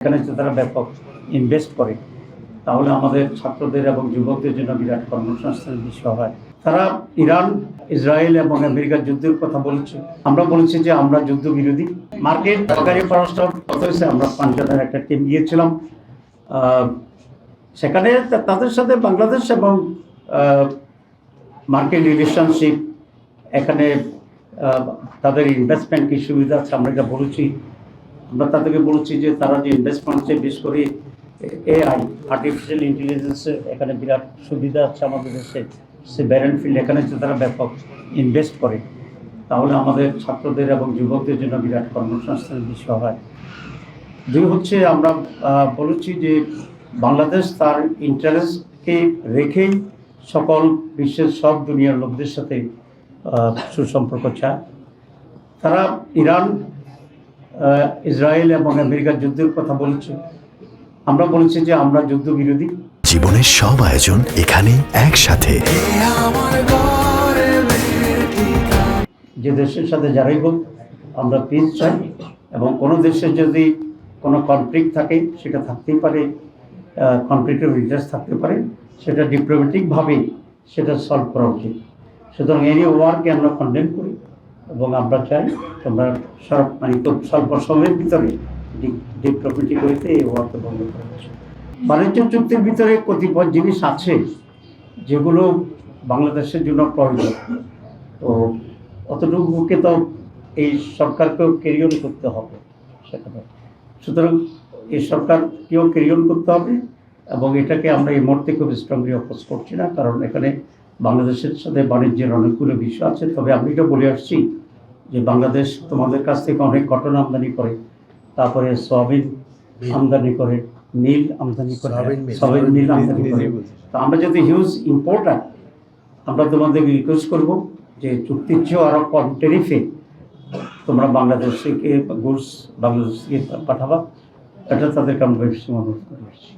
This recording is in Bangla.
এখানে যদি তারা ব্যাপক ইনভেস্ট করে তাহলে আমাদের ছাত্রদের এবং যুবকদের জন্য বিরাট কর্মসংস্থানের বিষয় হয়। তারা ইরান, ইসরায়েল এবং আমেরিকার যুদ্ধের কথা বলেছে। আমরা বলেছি যে আমরা যুদ্ধ বিরোধী। মার্কিন সরকারি পররাষ্ট্র হয়েছে, আমরা পাঞ্জাবের একটা টিম গিয়েছিলাম। সেখানে তাদের সাথে বাংলাদেশ এবং মার্কিন রিলেশনশিপ, এখানে তাদের ইনভেস্টমেন্ট কি সুবিধা আছে আমরা এটা বলেছি। আমরা তাদেরকে বলেছি যে তারা যে ইনভেস্টমেন্ট হচ্ছে, বিশেষ করে এআই, আর্টিফিশিয়াল ইন্টেলিজেন্সের এখানে বিরাট সুবিধা আছে আমাদের দেশে। সে ব্যারেন ফিল্ড, এখানে যদি তারা ব্যাপক ইনভেস্ট করে তাহলে আমাদের ছাত্রদের এবং যুবকদের জন্য বিরাট কর্মসংস্থানের বিষয় হয়। দুই হচ্ছে, আমরা বলেছি যে বাংলাদেশ তার ইন্টারেস্টকে রেখেই সকল বিশ্বের সব দুনিয়ার লোকদের সাথে সুসম্পর্ক চায়। তারা ইরান, ইসরায়েল এবং আমেরিকার যুদ্ধের কথা বলেছে। আমরা বলেছি যে আমরা যুদ্ধ বিরোধী। জীবনের সব আয়োজন এখানে একসাথে। যে দেশের সাথে যারাই হোক আমরা পিস চাই, এবং কোনো দেশের যদি কোনো কনফ্লিক্ট থাকে সেটা থাকতেই পারে, কনফ্লিক্টের ইন্টারেস্ট থাকতে পারে, সেটা ডিপ্লোম্যাটিকভাবে সেটা সলভ করা উচিত। সুতরাং এনি ওয়ারকে আমরা কন্ডেম করি এবং আমরা চাই তোমরা খুব স্বল্প সময়ের ভিতরে ডিপ্লোম্যাটিক হইতে এই ওয়ারকে বন্ধ করা উচিত। বাণিজ্য চুক্তির ভিতরে কতিপয় জিনিস আছে যেগুলো বাংলাদেশের জন্য প্রয়োজন, তো অতটুকুকে তো এই সরকারকেও ক্যারি অন করতে হবে সেখানে। সুতরাং এই সরকারকেও ক্যারি অন করতে হবে, এবং এটাকে আমরা এই মুহূর্তে খুব স্ট্রংলি অপোজ করছি না, কারণ এখানে বাংলাদেশের সাথে বাণিজ্যের অনেকগুলো বিষয় আছে। তবে আমি এটা বলে আসছি যে বাংলাদেশ তোমাদের কাছ থেকে অনেক কটন আমদানি করে, তারপরে সয়াবিন আমদানি করে, নীল আমদানি করে, সয়াবিন মিল আমদানি করে। তো আমরা যদি হিউজ ইম্পোর্টার, আমরা তোমাদেরকে রিকোয়েস্ট করবো যে চুক্তির চেয়েও আরও কম ট্যারিফে তোমরা বাংলাদেশকে গুডস বাংলাদেশকে পাঠাবা। এটা তাদেরকে আমরা বেশি অনুরোধ করে আসছি।